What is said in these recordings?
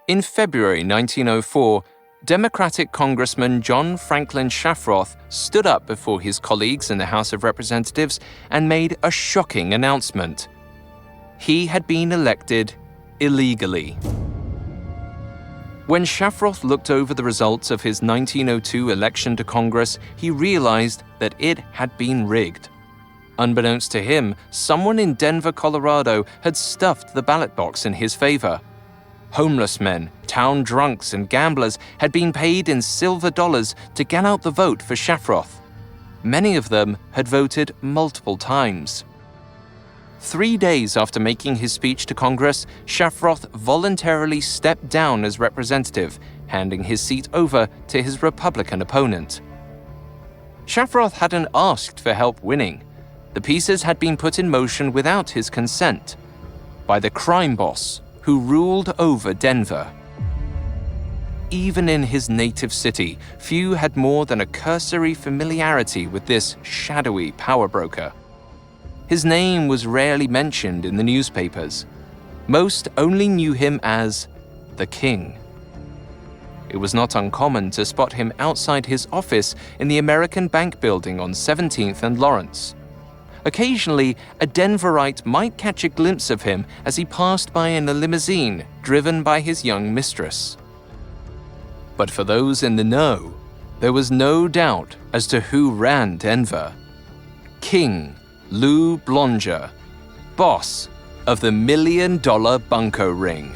In February 1904, Democratic Congressman John Franklin Shafroth stood up before his colleagues in the House of Representatives and made a shocking announcement. He had been elected illegally. When Shafroth looked over the results of his 1902 election to Congress, he realized that it had been rigged. Unbeknownst to him, someone in Denver, Colorado had stuffed the ballot box in his favor. Homeless men, town drunks, and gamblers had been paid in silver dollars to get out the vote for Shafroth. Many of them had voted multiple times. 3 days after making his speech to Congress, Shafroth voluntarily stepped down as representative, handing his seat over to his Republican opponent. Shafroth hadn't asked for help winning. The pieces had been put in motion without his consent, by the crime boss who ruled over Denver. Even in his native city, few had more than a cursory familiarity with this shadowy power broker. His name was rarely mentioned in the newspapers. Most only knew him as the King. It was not uncommon to spot him outside his office in the American Bank building on 17th and Lawrence. Occasionally, a Denverite might catch a glimpse of him as he passed by in a limousine driven by his young mistress. But for those in the know, there was no doubt as to who ran Denver. King Lou Blonger, boss of the $1 million Bunco ring.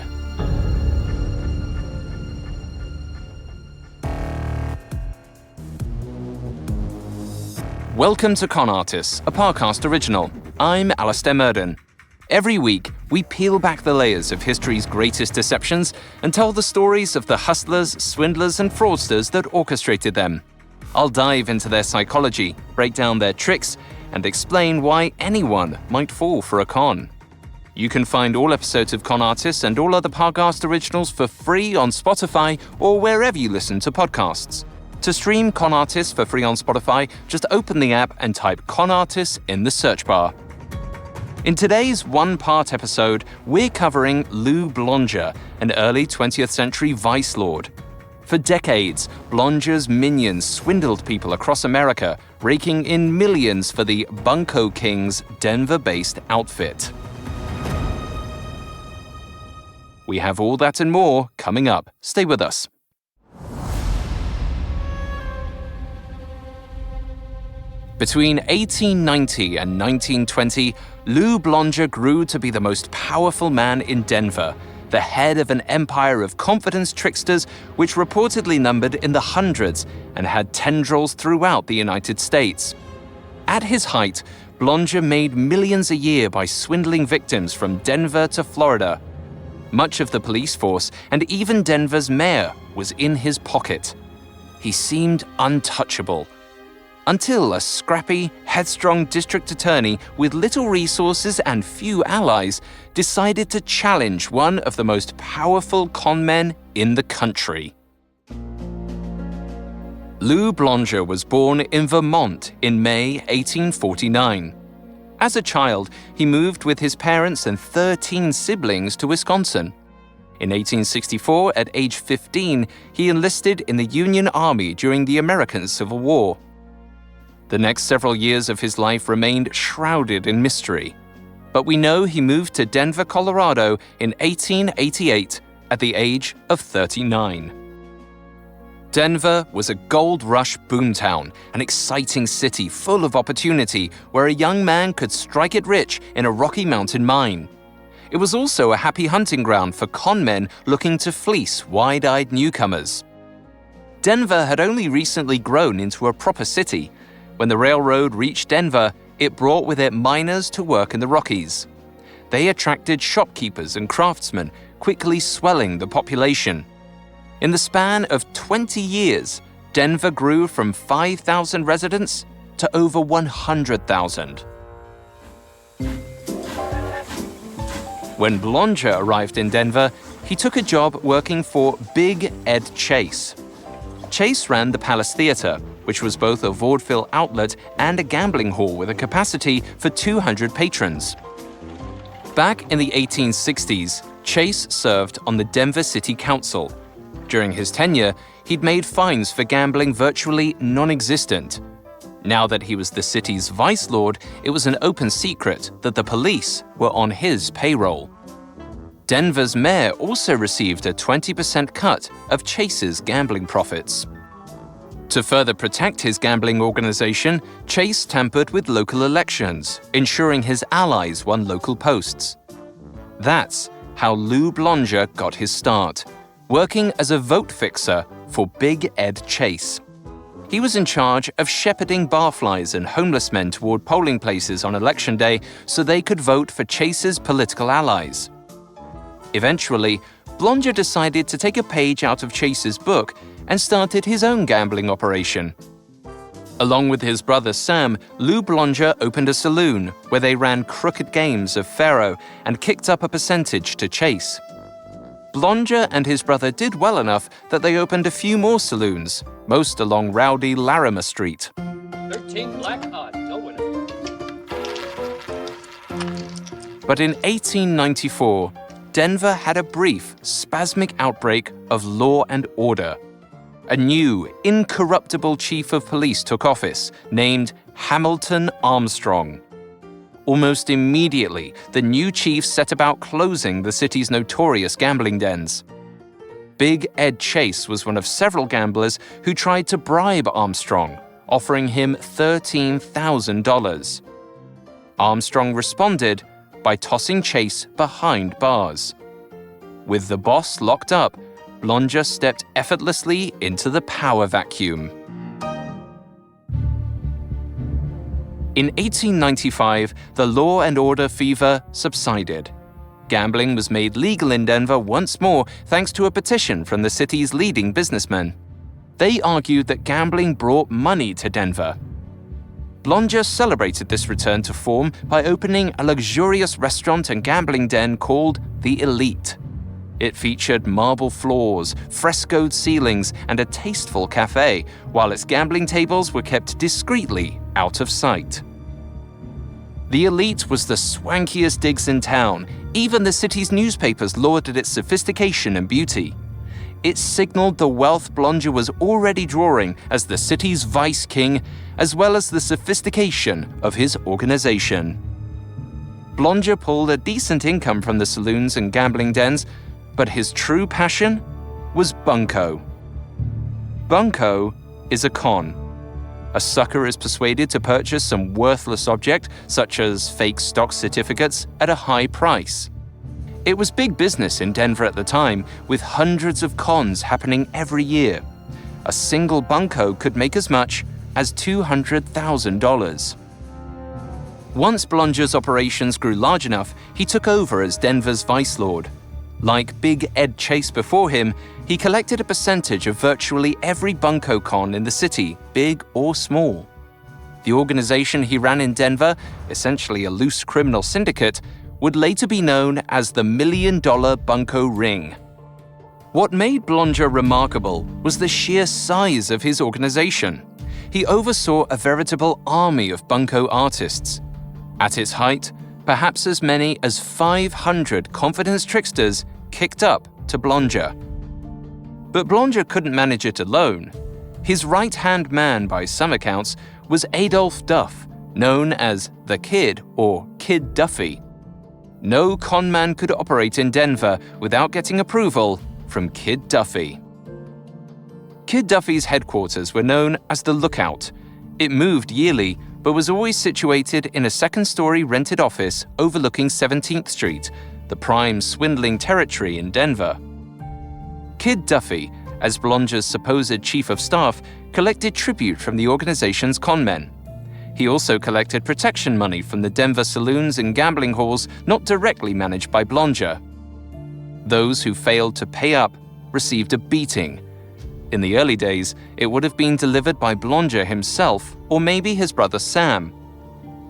Welcome to Con Artists, a Parcast original. I'm Alistair Murden. Every week, we peel back the layers of history's greatest deceptions and tell the stories of the hustlers, swindlers, and fraudsters that orchestrated them. I'll dive into their psychology, break down their tricks, and explain why anyone might fall for a con. You can find all episodes of Con Artists and all other Parcast originals for free on Spotify or wherever you listen to podcasts. To stream Con Artists for free on Spotify, just open the app and type Con Artists in the search bar. In today's one-part episode, we're covering Lou Blonger, an early 20th century vice lord. For decades, Blonger's minions swindled people across America, raking in millions for the Bunco King's Denver-based outfit. We have all that and more coming up. Stay with us. Between 1890 and 1920, Lou Blonger grew to be the most powerful man in Denver, the head of an empire of confidence tricksters which reportedly numbered in the hundreds and had tendrils throughout the United States. At his height, Blonger made millions a year by swindling victims from Denver to Florida. Much of the police force and even Denver's mayor was in his pocket. He seemed untouchable. Until a scrappy, headstrong district attorney with little resources and few allies decided to challenge one of the most powerful con men in the country. Lou Blonger was born in Vermont in May 1849. As a child, he moved with his parents and 13 siblings to Wisconsin. In 1864, at age 15, he enlisted in the Union Army during the American Civil War. The next several years of his life remained shrouded in mystery, but we know he moved to Denver, Colorado in 1888 at the age of 39. Denver was a gold rush boomtown, an exciting city full of opportunity where a young man could strike it rich in a Rocky Mountain mine. It was also a happy hunting ground for con men looking to fleece wide-eyed newcomers. Denver had only recently grown into a proper city. When the railroad reached Denver, it brought with it miners to work in the Rockies. They attracted shopkeepers and craftsmen, quickly swelling the population. In the span of 20 years, Denver grew from 5,000 residents to over 100,000. When Blonger arrived in Denver, he took a job working for Big Ed Chase. Chase ran the Palace Theater, which was both a vaudeville outlet and a gambling hall with a capacity for 200 patrons. Back in the 1860s, Chase served on the Denver City Council. During his tenure, he'd made fines for gambling virtually non-existent. Now that he was the city's vice lord, it was an open secret that the police were on his payroll. Denver's mayor also received a 20% cut of Chase's gambling profits. To further protect his gambling organization, Chase tampered with local elections, ensuring his allies won local posts. That's how Lou Blonger got his start, working as a vote fixer for Big Ed Chase. He was in charge of shepherding barflies and homeless men toward polling places on Election Day so they could vote for Chase's political allies. Eventually, Blonger decided to take a page out of Chase's book and started his own gambling operation. Along with his brother Sam, Lou Blonger opened a saloon where they ran crooked games of faro and kicked up a percentage to Chase. Blonger and his brother did well enough that they opened a few more saloons, most along rowdy Larimer Street. 13 black odds, no winner. But in 1894, Denver had a brief, spasmic outbreak of law and order. A new, incorruptible chief of police took office, named Hamilton Armstrong. Almost immediately, the new chief set about closing the city's notorious gambling dens. Big Ed Chase was one of several gamblers who tried to bribe Armstrong, offering him $13,000. Armstrong responded by tossing Chase behind bars. With the boss locked up, Blonger stepped effortlessly into the power vacuum. In 1895, the law and order fever subsided. Gambling was made legal in Denver once more thanks to a petition from the city's leading businessmen. They argued that gambling brought money to Denver. Blonger celebrated this return to form by opening a luxurious restaurant and gambling den called the Elite. It featured marble floors, frescoed ceilings, and a tasteful cafe, while its gambling tables were kept discreetly out of sight. The Elite was the swankiest digs in town. Even the city's newspapers lauded its sophistication and beauty. It signaled the wealth Blonger was already drawing as the city's vice king, as well as the sophistication of his organization. Blonger pulled a decent income from the saloons and gambling dens, but his true passion was Bunco. Bunco is a con. A sucker is persuaded to purchase some worthless object, such as fake stock certificates, at a high price. It was big business in Denver at the time, with hundreds of cons happening every year. A single Bunco could make as much as $200,000. Once Blonger's operations grew large enough, he took over as Denver's vice lord. Like Big Ed Chase before him, he collected a percentage of virtually every Bunco con in the city, big or small. The organization he ran in Denver, essentially a loose criminal syndicate, would later be known as the $1 Million Bunco Ring. What made Blonger remarkable was the sheer size of his organization. He oversaw a veritable army of Bunco artists. At its height, perhaps as many as 500 confidence tricksters kicked up to Blonger. But Blonger couldn't manage it alone. His right-hand man, by some accounts, was Adolph Duff, known as the Kid or Kid Duffy. No conman could operate in Denver without getting approval from Kid Duffy. Kid Duffy's headquarters were known as the Lookout. It moved yearly, but was always situated in a second-story rented office overlooking 17th Street, the prime swindling territory in Denver. Kid Duffy, as Blonger's supposed chief of staff, collected tribute from the organization's conmen. He also collected protection money from the Denver saloons and gambling halls not directly managed by Blonger. Those who failed to pay up received a beating. In the early days, it would have been delivered by Blonger himself or maybe his brother Sam.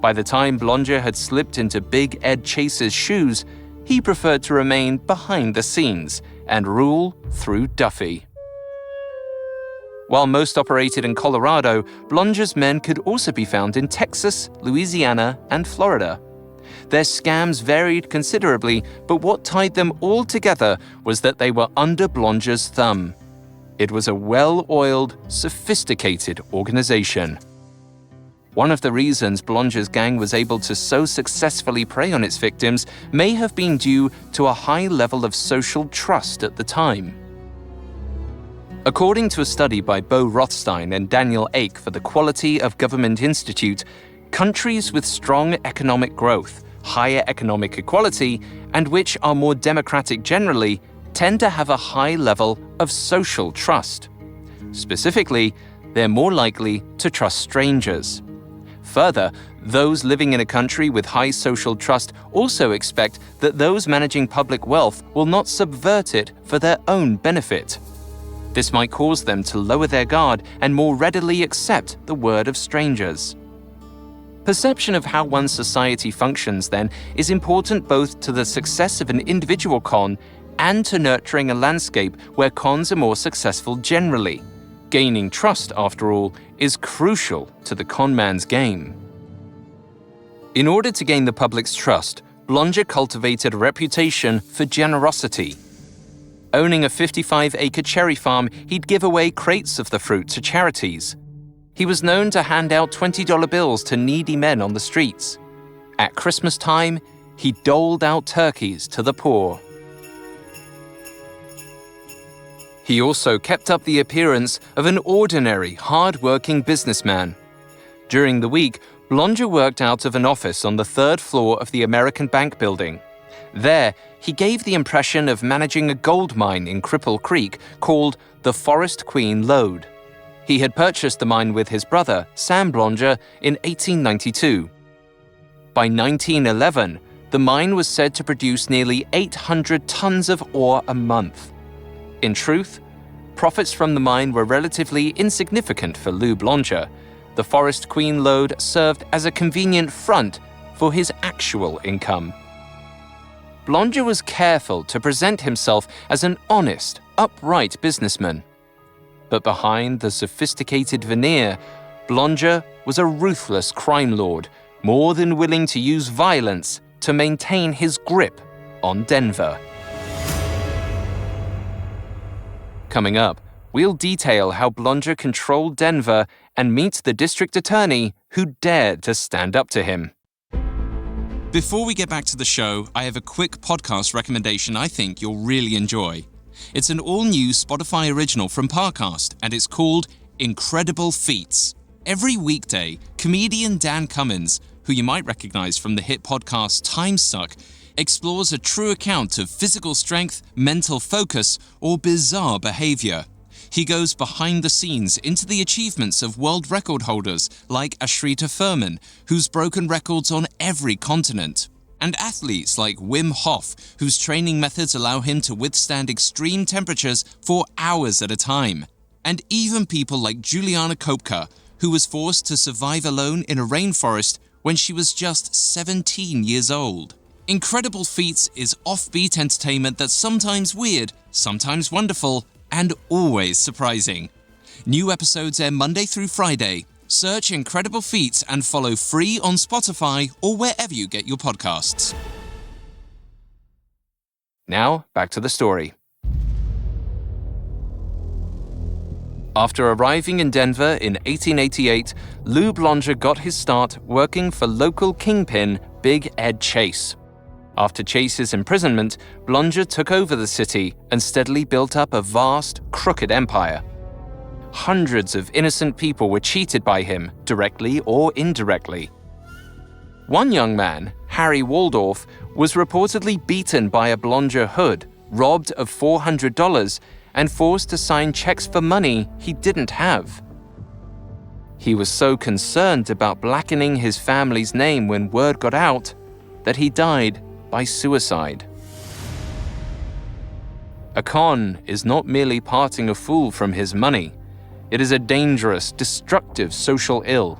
By the time Blonger had slipped into Big Ed Chase's shoes, he preferred to remain behind the scenes and rule through Duffy. While most operated in Colorado, Blonger's men could also be found in Texas, Louisiana, and Florida. Their scams varied considerably, but what tied them all together was that they were under Blonger's thumb. It was a well-oiled, sophisticated organization. One of the reasons Blonger's gang was able to so successfully prey on its victims may have been due to a high level of social trust at the time. According to a study by Bo Rothstein and Daniel Ake for the Quality of Government Institute, countries with strong economic growth, higher economic equality, and which are more democratic generally, tend to have a high level of social trust. Specifically, they're more likely to trust strangers. Further, those living in a country with high social trust also expect that those managing public wealth will not subvert it for their own benefit. This might cause them to lower their guard and more readily accept the word of strangers. Perception of how one's society functions, then, is important both to the success of an individual con and to nurturing a landscape where cons are more successful generally. Gaining trust, after all, is crucial to the conman's game. In order to gain the public's trust, Blonger cultivated a reputation for generosity. Owning a 55-acre cherry farm, he'd give away crates of the fruit to charities. He was known to hand out $20 bills to needy men on the streets. At Christmas time, he doled out turkeys to the poor. He also kept up the appearance of an ordinary, hard-working businessman. During the week, Blonger worked out of an office on the third floor of the American Bank building. There, he gave the impression of managing a gold mine in Cripple Creek called the Forest Queen Lode. He had purchased the mine with his brother, Sam Blonger, in 1892. By 1911, the mine was said to produce nearly 800 tons of ore a month. In truth, profits from the mine were relatively insignificant for Lou Blonger. The Forest Queen Lode served as a convenient front for his actual income. Blonger was careful to present himself as an honest, upright businessman. But behind the sophisticated veneer, Blonger was a ruthless crime lord, more than willing to use violence to maintain his grip on Denver. Coming up, we'll detail how Blonger controlled Denver and meet the district attorney who dared to stand up to him. Before we get back to the show, I have a quick podcast recommendation I think you'll really enjoy. It's an all-new Spotify original from Parcast, and it's called Incredible Feats. Every weekday, comedian Dan Cummins, who you might recognize from the hit podcast Time Suck, explores a true account of physical strength, mental focus, or bizarre behavior. He goes behind the scenes into the achievements of world record holders like Ashrita Furman, who's broken records on every continent, and athletes like Wim Hof, whose training methods allow him to withstand extreme temperatures for hours at a time, and even people like Juliana Kopka, who was forced to survive alone in a rainforest when she was just 17 years old. Incredible Feats is offbeat entertainment that's sometimes weird, sometimes wonderful, and always surprising. New episodes air Monday through Friday. Search Incredible Feats and follow free on Spotify or wherever you get your podcasts. Now, back to the story. After arriving in Denver in 1888, Lou Blonger got his start working for local kingpin Big Ed Chase. After Chase's imprisonment, Blonger took over the city and steadily built up a vast, crooked empire. Hundreds of innocent people were cheated by him, directly or indirectly. One young man, Harry Waldorf, was reportedly beaten by a Blonger hood, robbed of $400, and forced to sign checks for money he didn't have. He was so concerned about blackening his family's name when word got out that he died by suicide. A con is not merely parting a fool from his money. It is a dangerous, destructive social ill.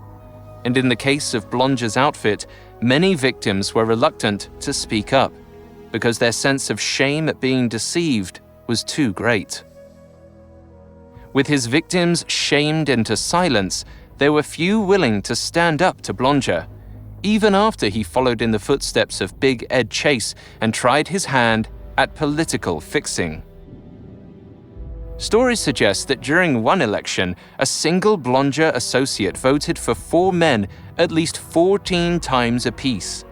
And in the case of Blonger's outfit, many victims were reluctant to speak up because their sense of shame at being deceived was too great. With his victims shamed into silence, there were few willing to stand up to Blonger. even after he followed in the footsteps of Big Ed Chase and tried his hand at political fixing. Stories suggest that during one election, a single Blonger associate voted for 4 men at least 14 times apiece.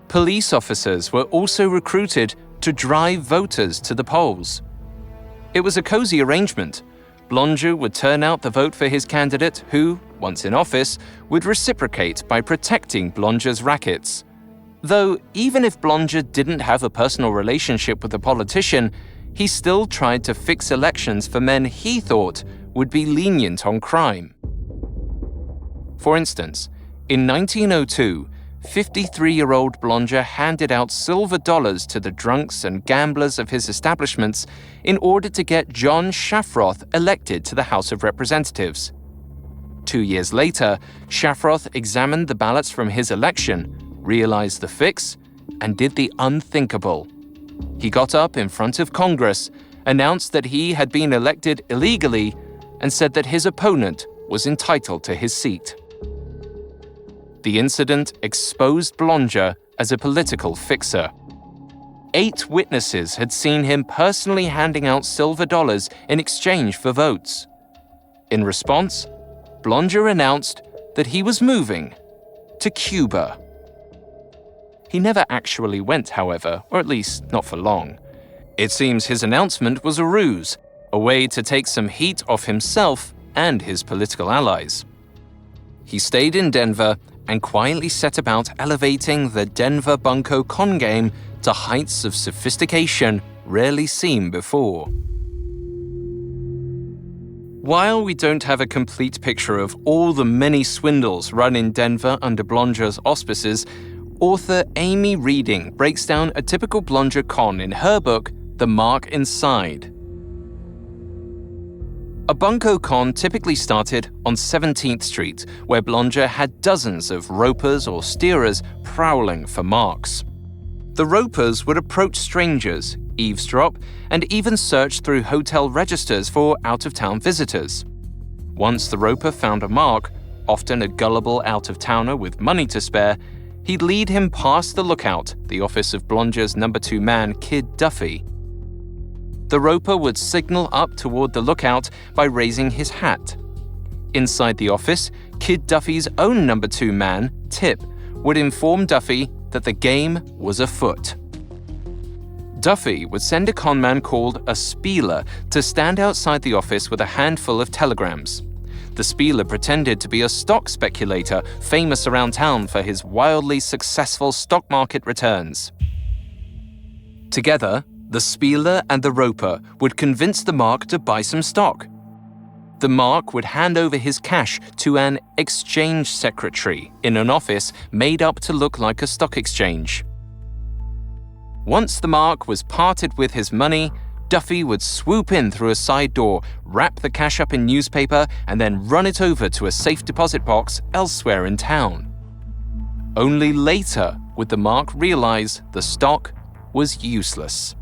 Police officers were also recruited to drive voters to the polls. It was a cozy arrangement. Blonger would turn out the vote for his candidate, who, once in office, would reciprocate by protecting Blonger's rackets. Though, even if Blonger didn't have a personal relationship with the politician, he still tried to fix elections for men he thought would be lenient on crime. For instance, in 1902, 53-year-old Blonger handed out silver dollars to the drunks and gamblers of his establishments in order to get John Shafroth elected to the House of Representatives. 2 years later, Shafroth examined the ballots from his election, realized the fix, and did the unthinkable. He got up in front of Congress, announced that he had been elected illegally, and said that his opponent was entitled to his seat. The incident exposed Blonger as a political fixer. 8 witnesses had seen him personally handing out silver dollars in exchange for votes. In response, Blonger announced that he was moving to Cuba. He never actually went, however, or at least not for long. It seems his announcement was a ruse, a way to take some heat off himself and his political allies. He stayed in Denver and quietly set about elevating the Denver Bunco con game to heights of sophistication rarely seen before. While we don't have a complete picture of all the many swindles run in Denver under Blonger's auspices, author Amy Reading breaks down a typical Blonger con in her book, The Mark Inside. A Bunco con typically started on 17th Street, where Blonger had dozens of ropers or steerers prowling for marks. The ropers would approach strangers, eavesdrop, and even search through hotel registers for out-of-town visitors. Once the roper found a mark, often a gullible out-of-towner with money to spare, he'd lead him past the lookout, the office of Blonger's number 2 man, Kid Duffy. The roper would signal up toward the lookout by raising his hat. Inside the office, Kid Duffy's own number 2 man, Tip, would inform Duffy that the game was afoot. Duffy would send a conman called a spieler to stand outside the office with a handful of telegrams. The spieler pretended to be a stock speculator famous around town for his wildly successful stock market returns. Together, the spieler and the roper would convince the mark to buy some stock. The mark would hand over his cash to an exchange secretary in an office made up to look like a stock exchange. Once the mark was parted with his money, Duffy would swoop in through a side door, wrap the cash up in newspaper, and then run it over to a safe deposit box elsewhere in town. Only later would the mark realize the stock was useless.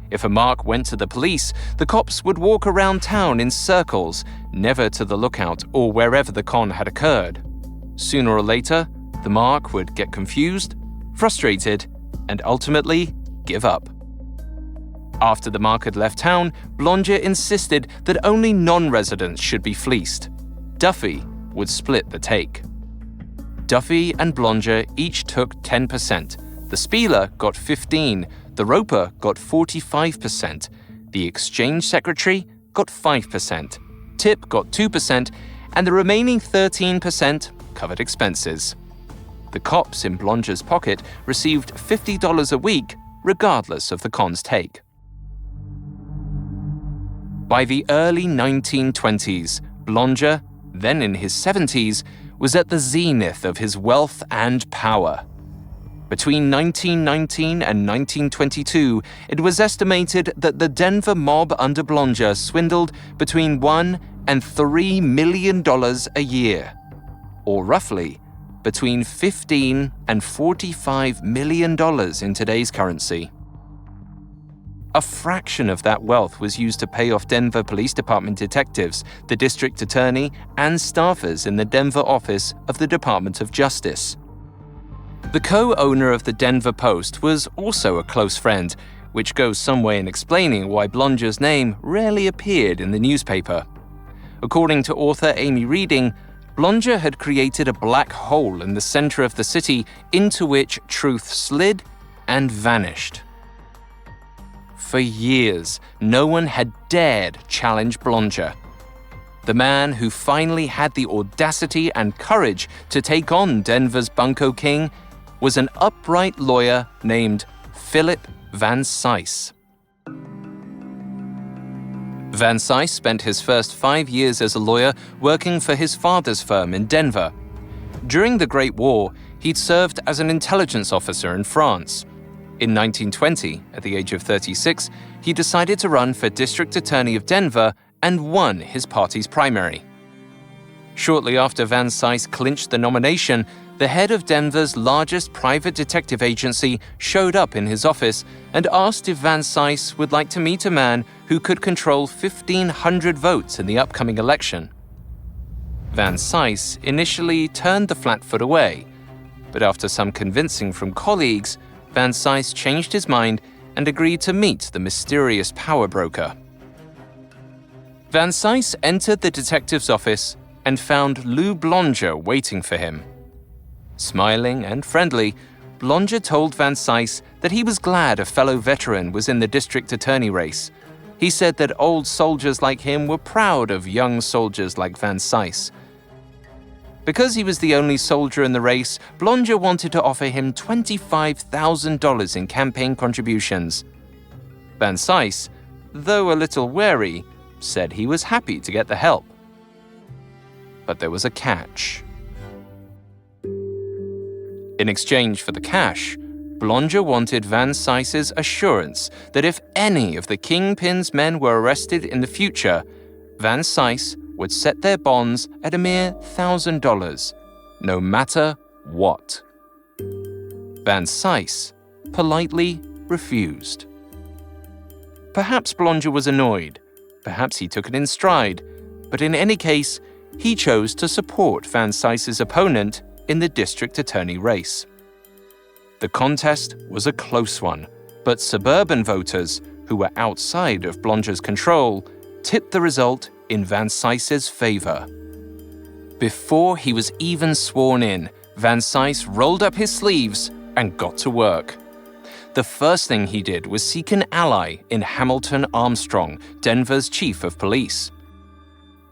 If a mark went to the police, the cops would walk around town in circles, never to the lookout or wherever the con had occurred. Sooner or later, the mark would get confused, frustrated, and ultimately give up. After the mark had left town, Blonger insisted that only non-residents should be fleeced. Duffy would split the take. Duffy and Blonger each took 10%. The spieler got 15%, the roper got 45%, the exchange secretary got 5%, Tip got 2%, and the remaining 13% covered expenses. The cops in Blonger's pocket received $50 a week, regardless of the con's take. By the early 1920s, Blonger, then in his 70s, was at the zenith of his wealth and power. Between 1919 and 1922, it was estimated that the Denver mob under Blonger swindled between $1 and $3 million a year, or roughly between $15 and $45 million in today's currency. A fraction of that wealth was used to pay off Denver Police Department detectives, the district attorney, and staffers in the Denver office of the Department of Justice. The co-owner of the Denver Post was also a close friend, which goes some way in explaining why Blonger's name rarely appeared in the newspaper. According to author Amy Reading, Blonger had created a black hole in the center of the city into which truth slid and vanished. For years, no one had dared challenge Blonger. The man who finally had the audacity and courage to take on Denver's Bunco King was an upright lawyer named Philip Van Cise. Van Cise spent his first 5 years as a lawyer working for his father's firm in Denver. During the Great War, he'd served as an intelligence officer in France. In 1920, at the age of 36, he decided to run for district attorney of Denver and won his party's primary. Shortly after Van Cise clinched the nomination, the head of Denver's largest private detective agency showed up in his office and asked if Van Cise would like to meet a man who could control 1,500 votes in the upcoming election. Van Cise initially turned the flat foot away, but after some convincing from colleagues, Van Cise changed his mind and agreed to meet the mysterious power broker. Van Cise entered the detective's office and found Lou Blonger waiting for him. Smiling and friendly, Blonger told Van Cise that he was glad a fellow veteran was in the district attorney race. He said that old soldiers like him were proud of young soldiers like Van Cise. Because he was the only soldier in the race, Blonger wanted to offer him $25,000 in campaign contributions. Van Cise, though a little wary, said he was happy to get the help. But there was a catch. In exchange for the cash, Blonger wanted Van Cise's assurance that if any of the Kingpin's men were arrested in the future, Van Cise would set their bonds at a mere $1,000, no matter what. Van Cise politely refused. Perhaps Blonger was annoyed, perhaps he took it in stride, but in any case, he chose to support Van Cise's opponent in the district attorney race. The contest was a close one, but suburban voters, who were outside of Blonger's control, tipped the result in Van Cise's favor. Before he was even sworn in, Van Cise rolled up his sleeves and got to work. The first thing he did was seek an ally in Hamilton Armstrong, Denver's chief of police.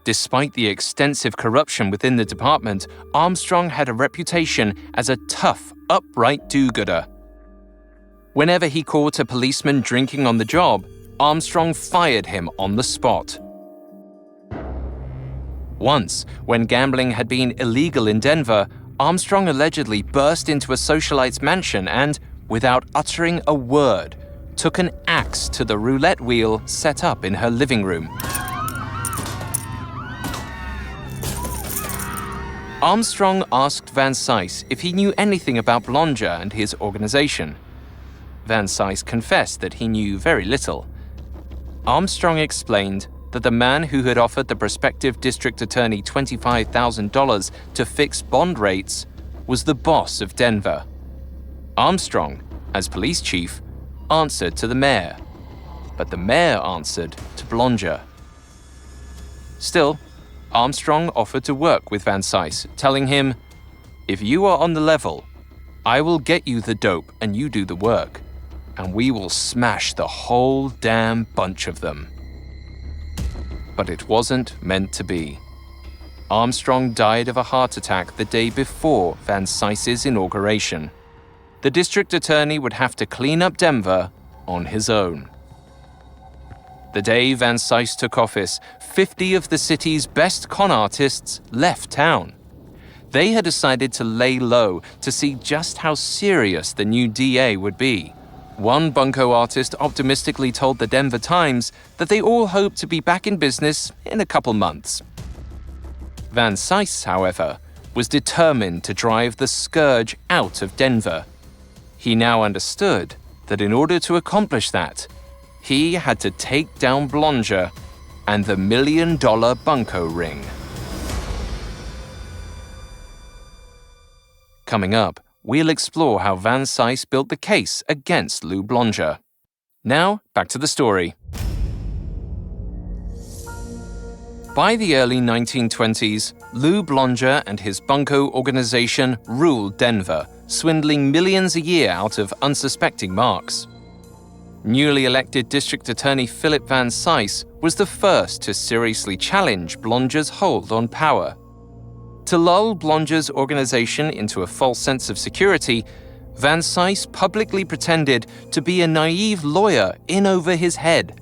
Despite the extensive corruption within the department, Armstrong had a reputation as a tough, upright do-gooder. Whenever he caught a policeman drinking on the job, Armstrong fired him on the spot. Once, when gambling had been illegal in Denver, Armstrong allegedly burst into a socialite's mansion and, without uttering a word, took an axe to the roulette wheel set up in her living room. Armstrong asked Van Cise if he knew anything about Blonger and his organization. Van Cise confessed that he knew very little. Armstrong explained that the man who had offered the prospective district attorney $25,000 to fix bond rates was the boss of Denver. Armstrong, as police chief, answered to the mayor, but the mayor answered to Blonger. Still, Armstrong offered to work with Van Cise, telling him, "If you are on the level, I will get you the dope and you do the work, and we will smash the whole damn bunch of them." But it wasn't meant to be. Armstrong died of a heart attack the day before Van Cise's inauguration. The district attorney would have to clean up Denver on his own. The day Van Cise took office, 50 of the city's best con artists left town. They had decided to lay low to see just how serious the new DA would be. One Bunco artist optimistically told the Denver Times that they all hoped to be back in business in a couple months. Van Cise, however, was determined to drive the scourge out of Denver. He now understood that in order to accomplish that, he had to take down Blonger and the $1 million Bunco ring. Coming up, we'll explore how Van Cise built the case against Lou Blonger. Now, back to the story. By the early 1920s, Lou Blonger and his Bunco organization ruled Denver, swindling millions a year out of unsuspecting marks. Newly elected District Attorney Philip Van Cise was the first to seriously challenge Blonger's hold on power. To lull Blonger's organization into a false sense of security, Van Cise publicly pretended to be a naive lawyer in over his head.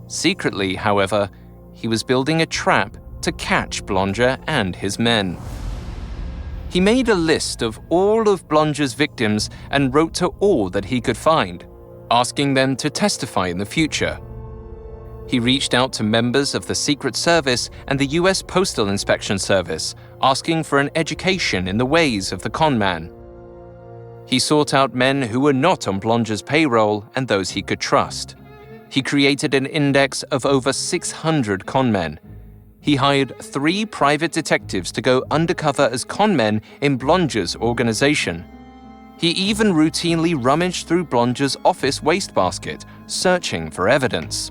Secretly, however, he was building a trap to catch Blonger and his men. He made a list of all of Blonger's victims and wrote to all that he could find, asking them to testify in the future. He reached out to members of the Secret Service and the U.S. Postal Inspection Service, asking for an education in the ways of the con man. He sought out men who were not on Blonger's payroll and those he could trust. He created an index of over 600 con men. He hired 3 private detectives to go undercover as con men in Blonger's organization. He even routinely rummaged through Blonger's office wastebasket, searching for evidence.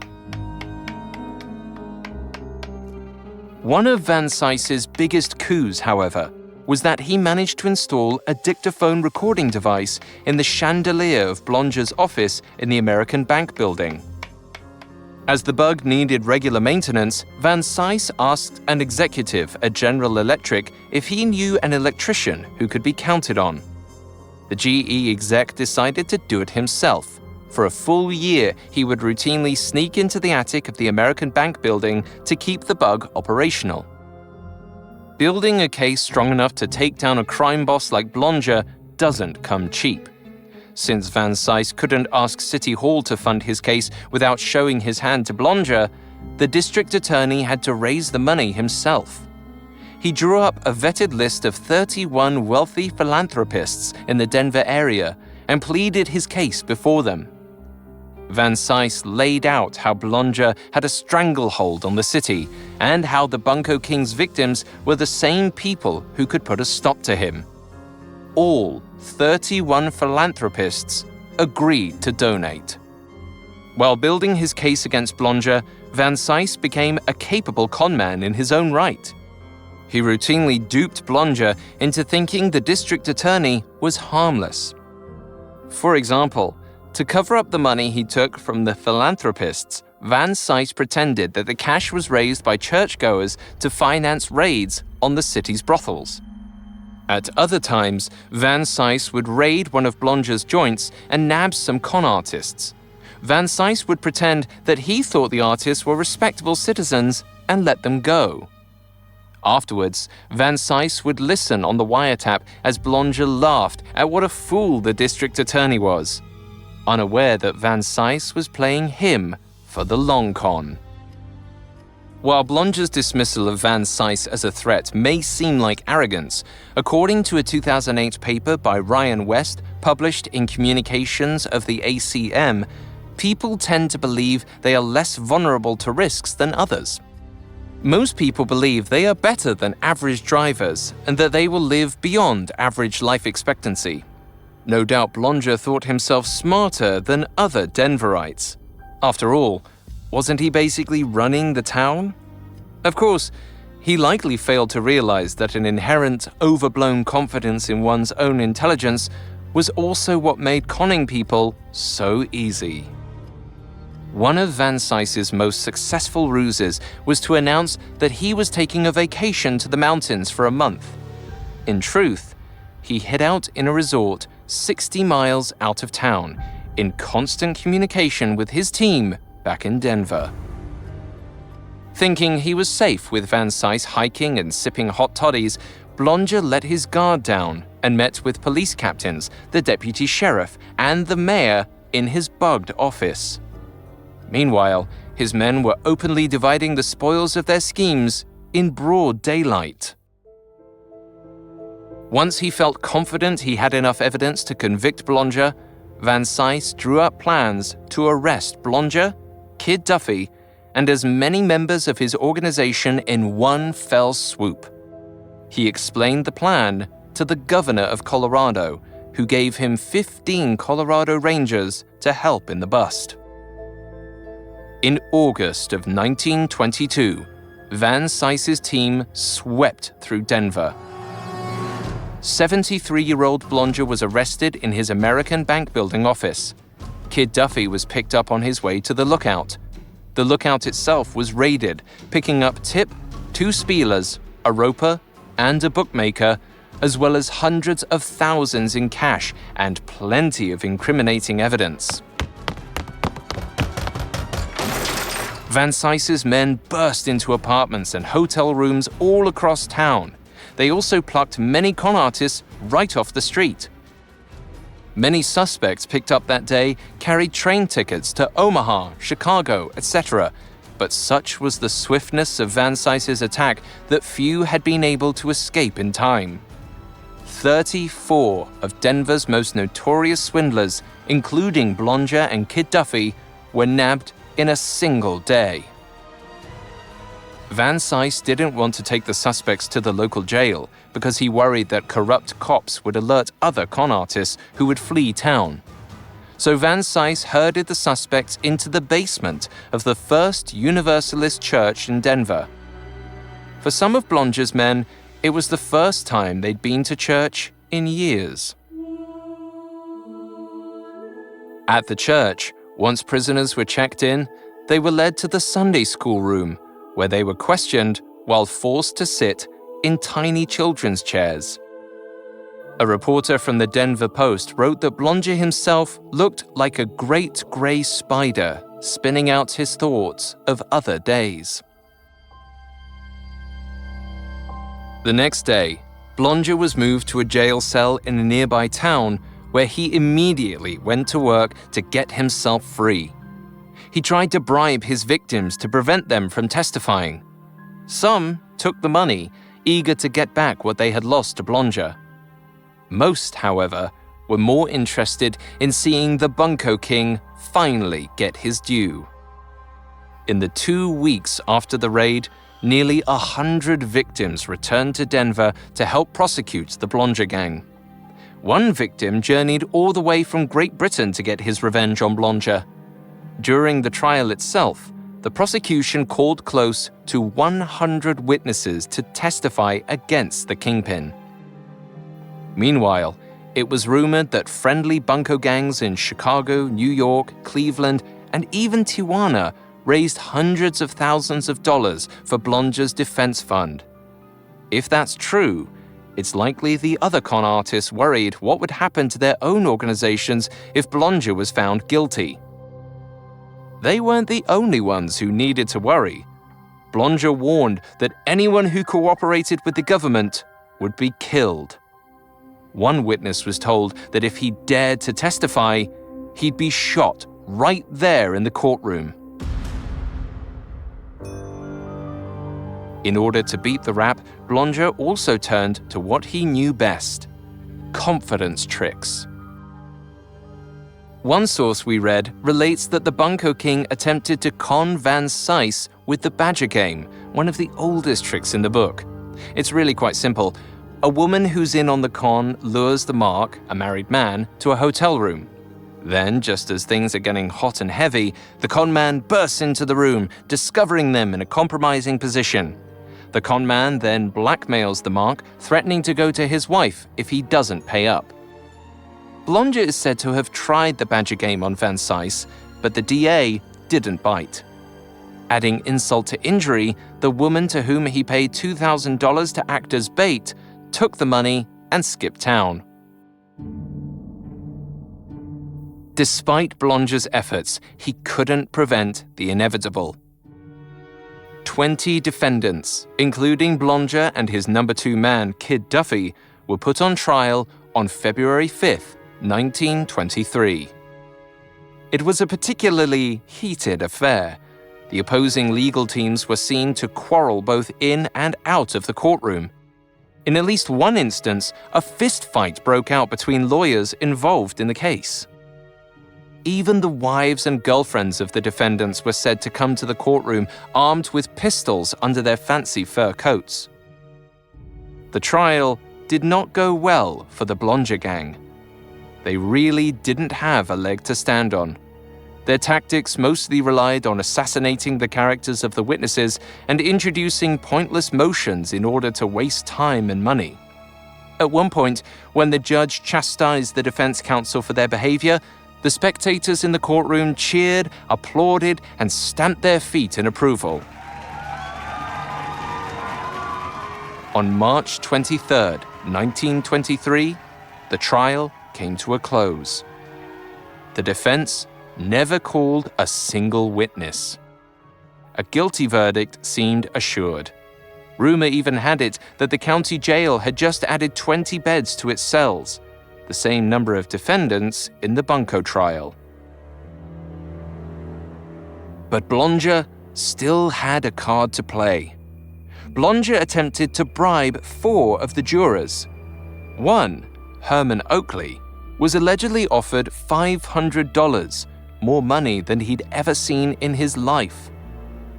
One of Van Cise's biggest coups, however, was that he managed to install a dictaphone recording device in the chandelier of Blonger's office in the American Bank building. As the bug needed regular maintenance, Van Cise asked an executive at General Electric if he knew an electrician who could be counted on. The GE exec decided to do it himself. For a full year, he would routinely sneak into the attic of the American Bank building to keep the bug operational. Building a case strong enough to take down a crime boss like Blonger doesn't come cheap. Since Van Cise couldn't ask City Hall to fund his case without showing his hand to Blonger, the district attorney had to raise the money himself. He drew up a vetted list of 31 wealthy philanthropists in the Denver area and pleaded his case before them. Van Cise laid out how Blonger had a stranglehold on the city and how the Bunco King's victims were the same people who could put a stop to him. All 31 philanthropists agreed to donate. While building his case against Blonger, Van Cise became a capable conman in his own right. He routinely duped Blonger into thinking the district attorney was harmless. For example, to cover up the money he took from the philanthropists, Van Cise pretended that the cash was raised by churchgoers to finance raids on the city's brothels. At other times, Van Cise would raid one of Blonger's joints and nab some con artists. Van Cise would pretend that he thought the artists were respectable citizens and let them go. Afterwards, Van Cise would listen on the wiretap as Blonger laughed at what a fool the district attorney was, unaware that Van Cise was playing him for the long con. While Blonger's dismissal of Van Cise as a threat may seem like arrogance, according to a 2008 paper by Ryan West published in Communications of the ACM, people tend to believe they are less vulnerable to risks than others. Most people believe they are better than average drivers and that they will live beyond average life expectancy. No doubt Blonger thought himself smarter than other Denverites. After all, wasn't he basically running the town? Of course, he likely failed to realize that an inherent, overblown confidence in one's own intelligence was also what made conning people so easy. One of Van Cise's most successful ruses was to announce that he was taking a vacation to the mountains for a month. In truth, he hid out in a resort 60 miles out of town, in constant communication with his team back in Denver. Thinking he was safe with Van Cise hiking and sipping hot toddies, Blonger let his guard down and met with police captains, the deputy sheriff, and the mayor in his bugged office. Meanwhile, his men were openly dividing the spoils of their schemes in broad daylight. Once he felt confident he had enough evidence to convict Blonger, Van Cise drew up plans to arrest Blonger Kid Duffy, and as many members of his organization in one fell swoop. He explained the plan to the governor of Colorado, who gave him 15 Colorado Rangers to help in the bust. In August of 1922, Van Cise's team swept through Denver. 73-year-old Blonger was arrested in his American bank building office. Kid Duffy was picked up on his way to the lookout. The lookout itself was raided, picking up tip, 2 spielers, a roper, and a bookmaker, as well as hundreds of thousands in cash and plenty of incriminating evidence. Van Cise's men burst into apartments and hotel rooms all across town. They also plucked many con artists right off the street. Many suspects picked up that day carried train tickets to Omaha, Chicago, etc., but such was the swiftness of Van Cise's attack that few had been able to escape in time. 34 of Denver's most notorious swindlers, including Blonger and Kid Duffy, were nabbed in a single day. Van Cise didn't want to take the suspects to the local jail because he worried that corrupt cops would alert other con artists who would flee town. So Van Cise herded the suspects into the basement of the First Universalist Church in Denver. For some of Blonger's men, it was the first time they'd been to church in years. At the church, once prisoners were checked in, they were led to the Sunday school room, where they were questioned while forced to sit in tiny children's chairs. A reporter from the Denver Post wrote that Blonger himself looked like a great gray spider spinning out his thoughts of other days. The next day, Blonger was moved to a jail cell in a nearby town where he immediately went to work to get himself free. He tried to bribe his victims to prevent them from testifying. Some took the money, eager to get back what they had lost to Blonger. Most, however, were more interested in seeing the Bunco King finally get his due. In the 2 weeks after the raid, nearly 100 victims returned to Denver to help prosecute the Blonger gang. One victim journeyed all the way from Great Britain to get his revenge on Blonger. During the trial itself, the prosecution called close to 100 witnesses to testify against the kingpin. Meanwhile, it was rumored that friendly Bunco gangs in Chicago, New York, Cleveland, and even Tijuana raised hundreds of thousands of dollars for Blonger's defense fund. If that's true, it's likely the other con artists worried what would happen to their own organizations if Blonger was found guilty. They weren't the only ones who needed to worry. Blonger warned that anyone who cooperated with the government would be killed. One witness was told that if he dared to testify, he'd be shot right there in the courtroom. In order to beat the rap, Blonger also turned to what he knew best: confidence tricks. One source we read relates that the Bunco King attempted to con Van Cise with the Badger game, one of the oldest tricks in the book. It's really quite simple. A woman who's in on the con lures the mark, a married man, to a hotel room. Then, just as things are getting hot and heavy, the con man bursts into the room, discovering them in a compromising position. The con man then blackmails the mark, threatening to go to his wife if he doesn't pay up. Blonger is said to have tried the Badger game on Van Cise, but the DA didn't bite. Adding insult to injury, the woman to whom he paid $2,000 to act as bait took the money and skipped town. Despite Blonger's efforts, he couldn't prevent the inevitable. 20 defendants, including Blonger and his number 2 man, Kid Duffy, were put on trial on February 5th, 1923. It was a particularly heated affair. The opposing legal teams were seen to quarrel both in and out of the courtroom. In at least one instance, a fistfight broke out between lawyers involved in the case. Even the wives and girlfriends of the defendants were said to come to the courtroom armed with pistols under their fancy fur coats. The trial did not go well for the Blonger gang. They really didn't have a leg to stand on. Their tactics mostly relied on assassinating the characters of the witnesses and introducing pointless motions in order to waste time and money. At one point, when the judge chastised the defense counsel for their behavior, the spectators in the courtroom cheered, applauded, and stamped their feet in approval. On March 23, 1923, the trial came to a close. The defense never called a single witness. A guilty verdict seemed assured. Rumor even had it that the county jail had just added 20 beds to its cells, the same number of defendants in the Bunco trial. But Blonger still had a card to play. Blonger attempted to bribe 4 of the jurors. One, Herman Oakley, was allegedly offered $500, more money than he'd ever seen in his life.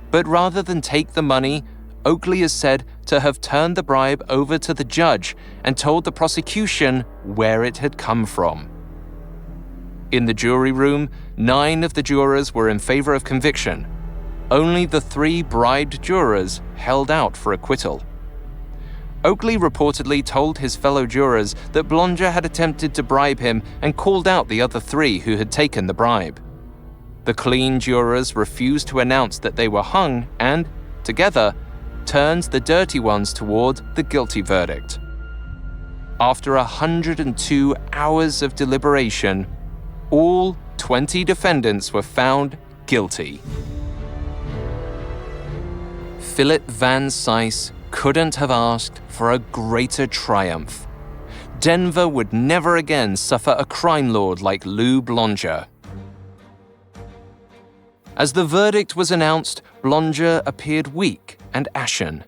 But rather than take the money, Oakley is said to have turned the bribe over to the judge and told the prosecution where it had come from. In the jury room, 9 of the jurors were in favor of conviction. Only the 3 bribed jurors held out for acquittal. Oakley reportedly told his fellow jurors that Blonger had attempted to bribe him and called out the other 3 who had taken the bribe. The clean jurors refused to announce that they were hung and, together, turned the dirty ones toward the guilty verdict. After 102 hours of deliberation, all 20 defendants were found guilty. Philip Van Cise couldn't have asked for a greater triumph. Denver would never again suffer a crime lord like Lou Blonger. As the verdict was announced, Blonger appeared weak and ashen.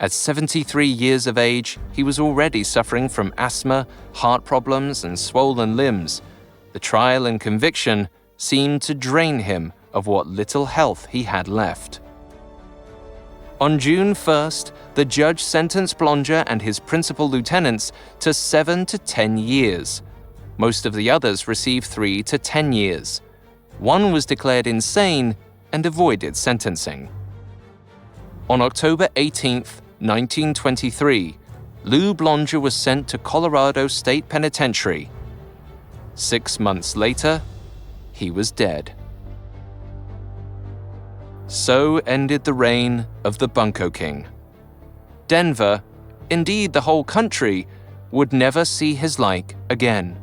At 73 years of age, he was already suffering from asthma, heart problems, and swollen limbs. The trial and conviction seemed to drain him of what little health he had left. On June 1st, the judge sentenced Blonger and his principal lieutenants to 7 to 10 years. Most of the others received 3 to 10 years. One was declared insane and avoided sentencing. On October 18, 1923, Lou Blonger was sent to Colorado State Penitentiary. 6 months later, he was dead. So ended the reign of the Bunco King. Denver, indeed the whole country, would never see his like again.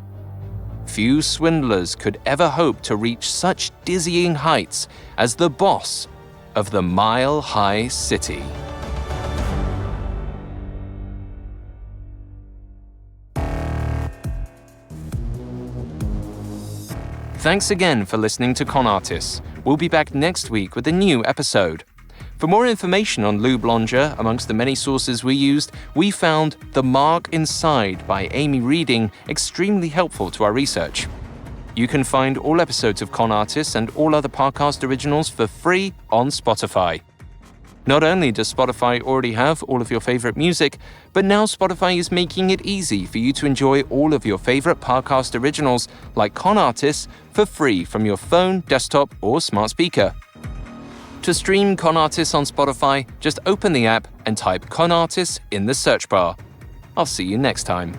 Few swindlers could ever hope to reach such dizzying heights as the boss of the Mile High City. Thanks again for listening to Con Artists. We'll be back next week with a new episode. For more information on Lou Blonger, amongst the many sources we used, we found The Mark Inside by Amy Reading extremely helpful to our research. You can find all episodes of Con Artists and all other Parcast originals for free on Spotify. Not only does Spotify already have all of your favorite music, but now Spotify is making it easy for you to enjoy all of your favorite Parcast originals like Con Artists for free from your phone, desktop, or smart speaker. To stream Con Artists on Spotify, just open the app and type Con Artists in the search bar. I'll see you next time.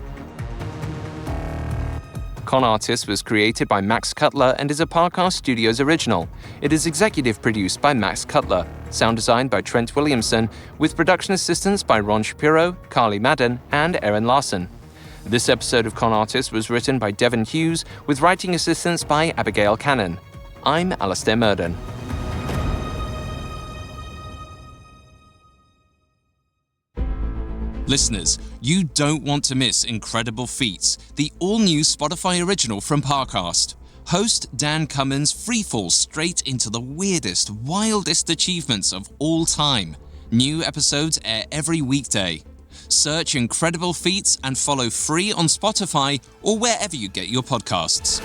Con Artists was created by Max Cutler and is a Parcast Studios original. It is executive produced by Max Cutler, sound designed by Trent Williamson, with production assistance by Ron Shapiro, Carly Madden, and Erin Larson. This episode of Con Artists was written by Devin Hughes, with writing assistance by Abigail Cannon. I'm Alastair Murden. Listeners, you don't want to miss Incredible Feats, the all-new Spotify original from Parcast. Host Dan Cummins freefalls straight into the weirdest, wildest achievements of all time. New episodes air every weekday. Search Incredible Feats and follow free on Spotify or wherever you get your podcasts.